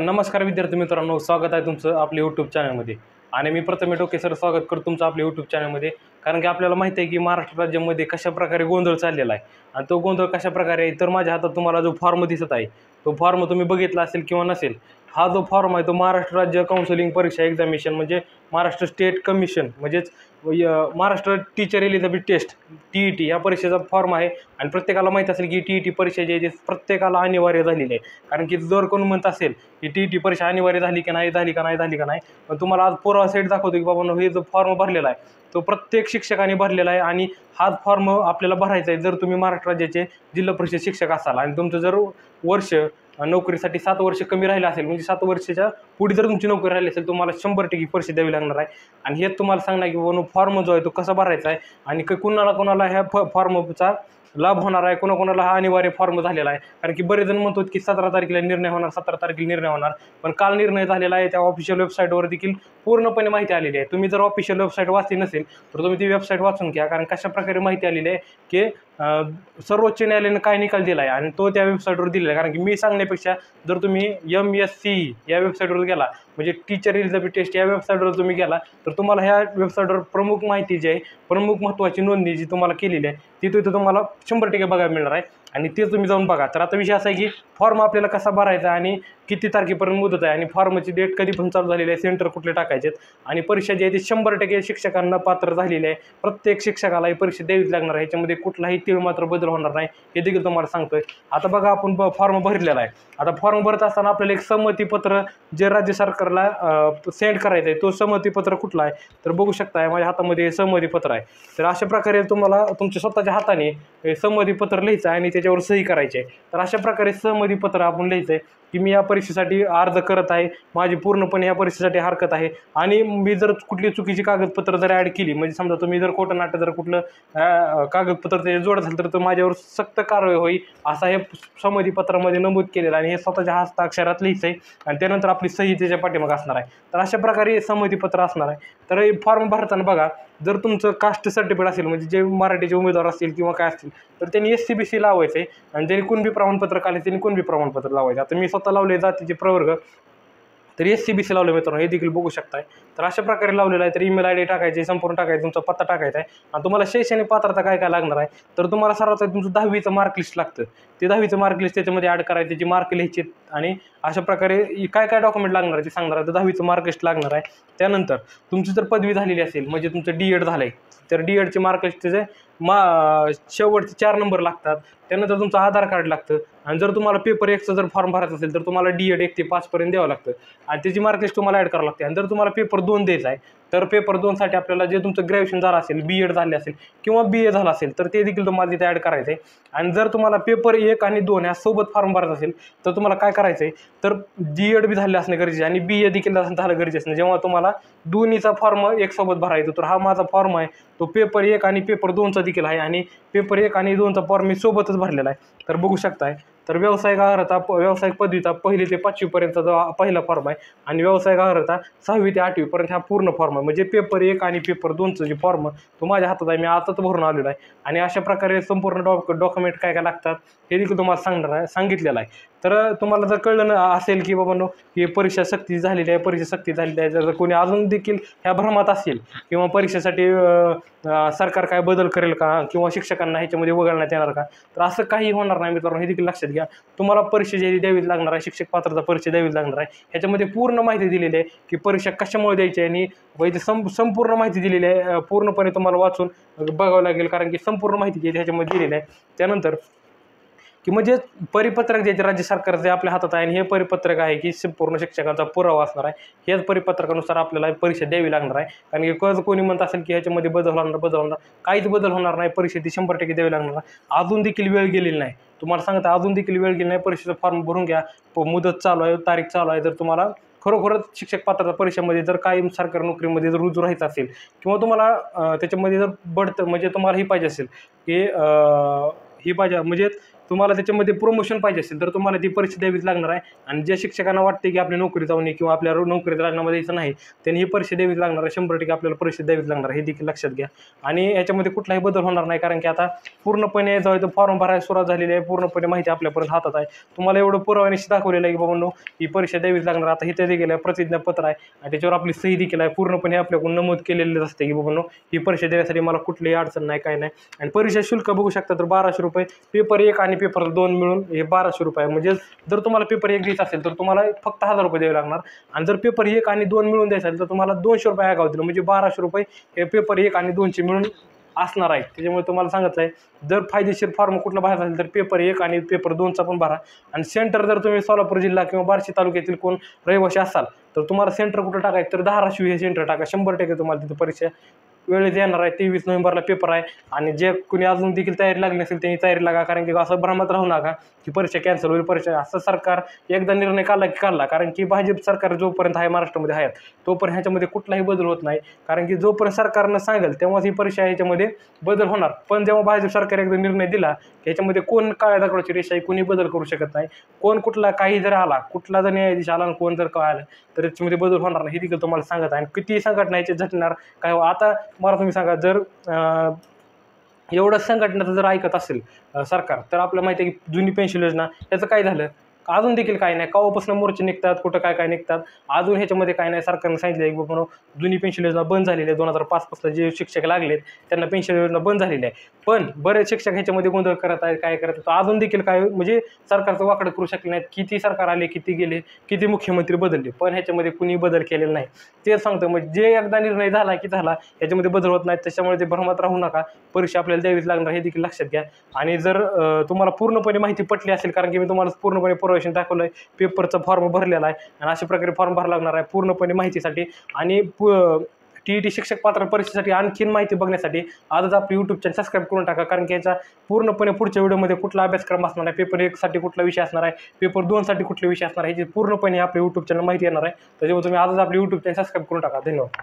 नमस्कार विद्यार्थी मित्रांनो, स्वागत आहे तुमचं आपल्या यूट्यूब चॅनलमध्ये. आणि मी प्रथमे टोके सर स्वागत करतो तुमचं आपल्या यूट्यूब चॅनलमध्ये. कारण की आपल्याला माहिती आहे की महाराष्ट्र राज्यामध्ये कशाप्रकारे गोंधळ चाललेला आहे आणि तो गोंधळ कशाप्रकारे आहे. तर माझ्या हातात तुम्हाला जो फॉर्म दिसत आहे तो फॉर्म तुम्ही बघितला असेल किंवा नसेल. हा जो फॉर्म आहे तो महाराष्ट्र राज्य काउन्सिलिंग परीक्षा एक्झामिनेशन म्हणजे महाराष्ट्र स्टेट कमिशन म्हणजेच Maharashtra teacher eligibility test TET या परीक्षेचा फॉर्म आहे. आणि प्रत्येकाला माहीत असेल की TET परीक्षा जी आहे ती प्रत्येकाला अनिवार्य झालेली आहे. कारण की जर कोण म्हणत असेल की TET परीक्षा अनिवार्य झाली की नाही पण तुम्हाला आज पुरावा सेट दाखवतो की बाबा हे जो फॉर्म भरलेला आहे तो प्रत्येक शिक्षकाने भरलेला आहे. आणि हाच फॉर्म आपल्याला भरायचा आहे जर तुम्ही महाराष्ट्र राज्याचे जिल्हा परिषद शिक्षक असाल आणि तुमचं जर वर्ष नोकरीसाठी 7 वर्ष कमी राहिलं असेल म्हणजे 7 वर्षाच्या पुढे जर तुमची नोकरी राहिली असेल तुम्हाला 100% परीक्षा द्यावी लागणार आहे. आणि हेच तुम्हाला सांगणार की बाबा फॉर्म जो आहे तो कसा भरायचा आहे आणि कुणाला ह्या फॉर्मचा लाभ होणार आहे, कोणाकोणाला हा अनिवार्य फॉर्म झालेला आहे. कारण की बरेच जण म्हणतात की 17 तारखेला निर्णय होणार, 17 तारखेला निर्णय होणार, पण काल निर्णय झालेला आहे. त्या ऑफिशियल वेबसाईटवर देखील पूर्णपणे माहिती आलेली आहे. तुम्ही जर ऑफिशियल वेबसाईट वाचली नसेल तर तुम्ही ती वेबसाईट वाचून घ्या. कारण कशाप्रकारे माहिती आलेली आहे की सर्वोच्च न्यायालयाने काय निकाल दिला आहे आणि तो त्या वेबसाईटवर दिलेला आहे. कारण की मी सांगण्यापेक्षा जर तुम्ही MSCE या वेबसाईटवर गेला म्हणजे टीचर एलिजिबिलिटी टेस्ट या वेबसाईटवर तुम्ही गेला तर तुम्हाला ह्या वेबसाईटवर प्रमुख माहिती जी आहे, प्रमुख महत्त्वाची नोंदणी जी तुम्हाला केलेली आहे ती तिथं तुम्हाला 100% बघायला मिळणार आहे. आणि ते तुम्ही जाऊन बघा. तर आता विषय असा आहे की फॉर्म आपल्याला कसा भरायचा आणि किती तारखेपर्यंत मुदत आहे आणि फॉर्मची डेट कधी पण चालू झालेली आहे, सेंटर कुठले टाकायचे आणि परीक्षा जी आहे ती 100% शिक्षकांना पात्र झालेली आहे. प्रत्येक शिक्षकाला ही परीक्षा द्यावीच लागणार आहे. ह्याच्यामध्ये कुठलाही तीळ मात्र बदल होणार नाही हे देखील तुम्हाला सांगतोय. आता बघा आपण फॉर्म भरलेला आहे. आता फॉर्म भरत असताना आपल्याला एक संमतीपत्र जे राज्य सरकारला सेंड करायचं आहे तो संमतीपत्र कुठला आहे तर बघू शकता माझ्या हातामध्ये संमतीपत्र आहे. तर अशा प्रकारे तुम्हाला तुमच्या स्वतःच्या हाताने संमतीपत्र लिहायचं आहे आणि त्याच्यावर सही करायची आहे. तर अशा प्रकारे संमतीपत्र आपण लिहायचं आहे की मी या परीक्षेसाठी अर्ज करत आहे, माझी पूर्णपणे या परीक्षेसाठी हरकत आहे. आणि मी जर कुठली चुकीची कागदपत्र जर ॲड केली म्हणजे समजा तुम्ही जर खोटं नाटक जर कुठलं कागदपत्र ते जोडत असेल तर माझ्यावर सक्त कारवाई होईल असा हे संमतीपत्रामध्ये नमूद केलेलं आहे. आणि हे स्वतःच्या हस्ताक्षरात लिहायचं आहे आणि त्यानंतर आपली सही त्याच्या पाठीमागे असणार आहे. तर अशा प्रकारे संमतीपत्र असणार आहे. तर हे फॉर्म भरताना बघा जर तुमचं कास्ट सर्टिफिकेट असेल म्हणजे जे मराठीचे उमेदवार असतील किंवा काय असतील तर त्यांनी SCBC लावायचं आहे. आणि ज्यांनी कुणबी प्रमाणपत्र काढले त्यांनी कुणबी प्रमाणपत्र लावायचं. आता मी स्वतः लावले जातीचे प्रवर्ग तर SCBC लावले मित्रांनो, हे देखील बघू शकताय. तर अशा प्रकारे लावलेलं आहे. तर ईमेल ID टाकायचे, संपूर्ण टाकायचं, तुमचा पत्ता टाकायचा आहे. आणि तुम्हाला शैक्षणिक पात्रता काय काय लागणार आहे तर तुम्हाला सर्वात तुमचं 10वीचं मार्कलिस्ट लागतं. ते 10वीचं मार्कलिस्ट त्याच्यामध्ये ॲड करायचं, त्याची मार्क लिहायचे. आणि अशा प्रकारे काय काय डॉक्युमेंट लागणार आहे ते सांगणार आहे. तर 10वीचं मार्कलिस्ट लागणार आहे. त्यानंतर तुमची जर पदवी झालेली असेल म्हणजे तुमचं D.Ed झालं आहे तर D.Edचे मार्कलिस्टचे शेवटचे 4 नंबर लागतात. त्यानंतर तुमचं आधार कार्ड लागतं. आणि जर तुम्हाला पेपर 1चा जर फॉर्म भरायचा असेल तर तुम्हाला D.Ed 1 ते 5 पर्यंत द्यावं लागतं आणि त्याची मार्कलिस्ट तुम्हाला ॲड करावं लागते. आणि जर तुम्हाला पेपर 2 द्यायचा आहे तर पेपर 2साठी आपल्याला जे तुमचं ग्रॅज्युएशन झालं असेल, B.Ed झाले असेल किंवा BA झालं असेल तर ते देखील तुम्हाला तिथे ॲड करायचं आहे. आणि जर तुम्हाला पेपर 1 आणि 2 या सोबत फॉर्म भरायचा असेल तर तुम्हाला काय करायचं आहे तर D.Ed बी झाले असणे गरजेचे आणि BA देखील झालं गरजेचं नाही. जेव्हा तुम्हाला दोन्हीचा फॉर्म एकसोबत भरायचा तर हा माझा फॉर्म आहे तो पेपर 1 आणि पेपर 2चा देखील आहे आणि पेपर 1 आणि 2चा फॉर्म मी सोबतच भरलेला आहे. तर बघू शकताय. तर व्यावसायिक अर्हता व्यावसायिक पदवीचा 1ली ते 5वी पर्यंतचा जो पहिला फॉर्म आहे आणि व्यावसायिक अर्हता 6वी ते 8वी पर्यंत हा पूर्ण फॉर्म आहे. म्हणजे पेपर 1 आणि पेपर 2चं जे फॉर्म तो माझ्या हातात आहे, मी आताच भरून आलेलो आहे. आणि अशा प्रकारे संपूर्ण डॉक्युमेंट काय काय लागतात हे देखील तुम्हाला सांगितलेलं आहे. तर तुम्हाला जर कळलं असेल की बाबांनो ही परीक्षा सक्ती झालेली आहे, जर कोणी अजून देखील ह्या भ्रमात असेल किंवा परीक्षेसाठी सरकार काय बदल करेल का किंवा शिक्षकांना ह्याच्यामध्ये वगळण्यात येणार का तर असं काही होणार नाही मित्रांनो, हे देखील लक्षात घ्या. तुम्हाला परीक्षा जी द्यावीच लागणार आहे, शिक्षक पात्रता परीक्षा द्यावीच लागणार आहे. ह्याच्यामध्ये पूर्ण माहिती दिलेली आहे की परीक्षा कशामुळे द्यायची आहे आणि संपूर्ण माहिती दिलेली आहे. पूर्णपणे तुम्हाला वाचून बघावं लागेल कारण की संपूर्ण माहिती जी ह्याच्यामध्ये दिलेली आहे. त्यानंतर की म्हणजे परिपत्रक जे राज्य सरकारचे आपल्या हातात आहे आणि हे परिपत्रक आहे की संपूर्ण शिक्षकांचा पुरावा असणार आहे. हेच परिपत्रकानुसार आपल्याला परीक्षा द्यावी लागणार आहे. कारण की कोणी म्हणत असेल की ह्याच्यामध्ये बदल होणार काहीच बदल होणार नाही, परीक्षा ती 100% द्यावी लागणार आहे. अजून देखील वेळ गेलेली नाही, तुम्हाला सांगता अजून देखील वेळ गेली नाही. परीक्षेचा फॉर्म भरून घ्या, मुदत चालू आहे, तारीख चालू आहे. जर तुम्हाला खरोखरच शिक्षक पात्रता परीक्षेमध्ये जर कायम सरकारी नोकरीमध्ये जर रुजू राहायचं असेल किंवा तुम्हाला त्याच्यामध्ये जर म्हणजे तुम्हाला ही पाहिजे असेल की ही पाहिजे म्हणजे तुम्हाला त्याच्यामध्ये प्रमोशन पाहिजे असेल तर तुम्हाला ती परीक्षा द्यावीच लागणार आहे. आणि ज्या शिक्षकांना वाटते की आपली नोकरी जाऊ नये किंवा आपल्या नोकरीत राजीनामा द्यायचं नाही, त्यांनी ही परीक्षा द्यावीच लागणार आहे. 100% आपल्याला परीक्षा द्यावीच लागणार आहे, हे देखील लक्षात घ्या. आणि याच्यामध्ये कुठलाही बदल होणार नाही, कारण की आता पूर्णपणे जो फॉर्म भरायला सुरुवात झालेली आहे, पूर्णपणे माहिती आपल्यापर्यंत हातात आहे. तुम्हाला एवढं पुराव्यानिशी दाखवलेलं आहे की बाबांनो ही परीक्षा द्यावीच लागणार. आता हे ते गेलं प्रतिज्ञापत्र आहे आणि त्याच्यावर आपली सही देखील आहे. पूर्णपणे आपल्याकडून नमूद केलेलं असते की बाबांनो ही परीक्षा देण्यासाठी मला कुठलीही अडचण नाही, काय नाही. आणि परीक्षा शुल्क बघू शकता तर 1200 रुपये, पेपर 1 आणि पेपर 2 मिळून हे 1200 रुपये. म्हणजे जर तुम्हाला पेपर 1 द्यायचा असेल तर तुम्हाला फक्त 1000 रुपये द्यावे लागणार. आणि जर पेपर 1 आणि 2 मिळून द्यायचा असेल तर तुम्हाला 200 रुपये आगावतील. म्हणजे 1200 रुपये हे पेपर 1 आणि 2चे मिळून असणार आहे. त्याच्यामुळे तुम्हाला सांगितलं आहे, जर फायदेशीर फॉर्म कुठला भरायचा असेल तर पेपर 1 आणि पेपर 2चा पण भरा. आणि सेंटर जर तुम्ही सोलापूर जिल्हा किंवा बार्शी तालुक्यातील कोण रहिवासी असाल तर तुम्हाला सेंटर कुठं टाकायचं तर धाराशिव हे सेंटर टाका. 100% तुम्हाला तिथं परीक्षा वेळेत येणार आहे. 23 नोव्हेंबरला पेपर आहे. आणि जे कोणी अजून देखील तयारी लागली नसेल त्यांनी तयारी लागा, कारण की असं भ्रमात राहू नका की परीक्षा कॅन्सल होईल. परीक्षा असं सरकार एकदा निर्णय काढला की काढला, कारण की भाजप सरकार जोपर्यंत आहे महाराष्ट्रामध्ये आहे तोपर्यंत ह्याच्यामध्ये कुठलाही बदल होत नाही. कारण की जोपर्यंत सरकारनं सांगेल तेव्हाच ही परीक्षा ह्याच्यामध्ये बदल होणार. पण जेव्हा भाजप सरकार एकदा निर्णय दिला ह्याच्यामध्ये कोण काळ्या दगडाची रेषा आहे, कोणी बदल करू शकत नाही. कोण कुठला काही जर आला, कुठला जर न्यायाधीश आला आणि कोण जर काय आलं तर याच्यामध्ये बदल होणार नाही, हे देखील तुम्हाला सांगत आहे. आणि किती संघटना याचे झटणार काय आता मला तुम्ही सांगा, जर एवढं संघटनेचं जर ऐकत असेल सरकार तर आपल्याला माहिती आहे की जुनी पेन्शन योजना याचं काय झालं, अजून देखील काही नाही. केव्हापासून मोर्चे निघतात, कुठं काय काय निघतात, अजून ह्याच्यामध्ये काय नाही. सरकारनं सांगितलं की बाबा जुनी पेन्शन योजना बंद झालेली आहे. 2005 पासून जे शिक्षक लागलेत त्यांना पेन्शन योजना बंद झालेली आहे. पण बरेच शिक्षक ह्याच्यामध्ये गोंधळ करत आहेत, काय करत आहेत, अजून देखील काय म्हणजे सरकारचं वाकडं करू शकले नाहीत. किती सरकार आले, किती गेले, किती मुख्यमंत्री बदलले, पण ह्याच्यामध्ये कुणी बदल केलेला नाही. ते सांगतं मग जे एकदा निर्णय झाला की झाला, ह्याच्यामध्ये बदल होत नाहीत. त्याच्यामुळे ते भ्रमात राहू नका. परीक्षा आपल्याला द्यावीच लागणार, हे देखील लक्षात घ्या. आणि जर तुम्हाला पूर्णपणे माहिती पटली असेल, कारण की मी तुम्हाला पूर्णपणे दाखवलं आहे, पेपरचा फॉर्म भरलेला आहे आणि अशा प्रकारे फॉर्म भरावा लागणार आहे पूर्णपणे माहितीसाठी. आणि TET शिक्षक पात्र परीक्षेसाठी आणखीन माहिती बघण्यासाठी आजच आपली यूट्यूब चॅनल सबस्क्राईब करून टाका, कारण की याचा पूर्णपणे पुढच्या व्हिडिओमध्ये कुठला अभ्यासक्रम असणार आहे, पेपर 1 साठी कुठला विषय असणार आहे, पेपर 2 साठी कुठले विषय असणार आहे, ह्याची पूर्णपणे आपल्या यूट्यूब चॅनल माहिती येणार आहे. त्याच्यामुळे तुम्ही आजच आपली यूट्यूब चॅनल सबस्क्राईब करून टाका. धन्यवाद.